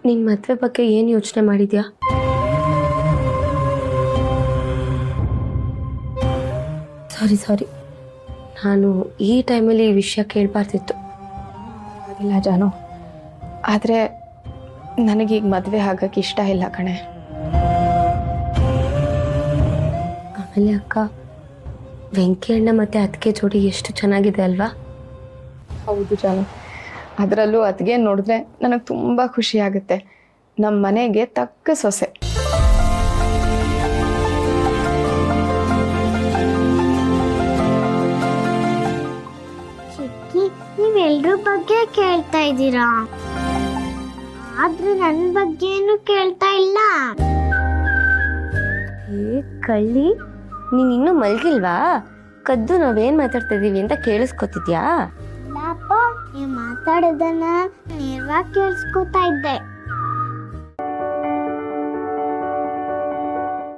ನಿನ್ನ ಮದುವೆ ಬಗ್ಗೆ ಏನು ಯೋಚನೆ ಮಾಡಿದ್ಯಾ? ಸಾರಿ ನಾನು ಈ ಟೈಮಲ್ಲಿ ಈ ವಿಷಯ ಕೇಳಬಾರ್ದಿತ್ತು. ಇಲ್ಲ ಜಾನು, ಆದರೆ ನನಗೀಗ ಮದುವೆ ಆಗೋಕ್ಕೆ ಇಷ್ಟ ಇಲ್ಲ ಕಣೆ. ಆಮೇಲೆ ಅಕ್ಕ, ವೆಂಕಿ ಅಣ್ಣ ಮತ್ತು ಅದಕ್ಕೆ ಜೋಡಿ ಎಷ್ಟು ಚೆನ್ನಾಗಿದೆ ಅಲ್ವಾ? ಹೌದು ಜಾನು, ಅದರಲ್ಲೂ ಅತ್ತಿಗೆ ನೋಡಿದ್ರೆ ನನಗೆ ತುಂಬ ಖುಷಿ ಆಗುತ್ತೆ. ನಮ್ಮ ಮನೆಗೆ ತಕ್ಕ ಸೊಸೆ. ಚಿಕ್ಕಿ, ನೀವೆಲ್ರ ಬಗ್ಗೆ ಕೇಳ್ತಾ ಇದ್ದೀರಾ, ಆದ್ರೆ ನನ್ನ ಬಗ್ಗೆ ಏನು ಕೇಳ್ತಾ ಇಲ್ಲ. ಏ ಕಳ್ಳಿ, ನೀನು ಇನ್ನೂ ಮಲ್ಗಿಲ್ವಾ? ಕದ್ದು ನಾವೇನು ಮಾತಾಡ್ತಾ ಇದ್ದೀವಿ ಅಂತ ಕೇಳಿಸ್ಕೊತಿದ್ಯಾ? ಇಲ್ಲಪ್ಪ, ನೀವು ಮಾತಾಡೋದನ್ನ ನೇರವಾಗಿ ಕೇಳಿಸ್ಕೊತಾ ಇದ್ದೆ.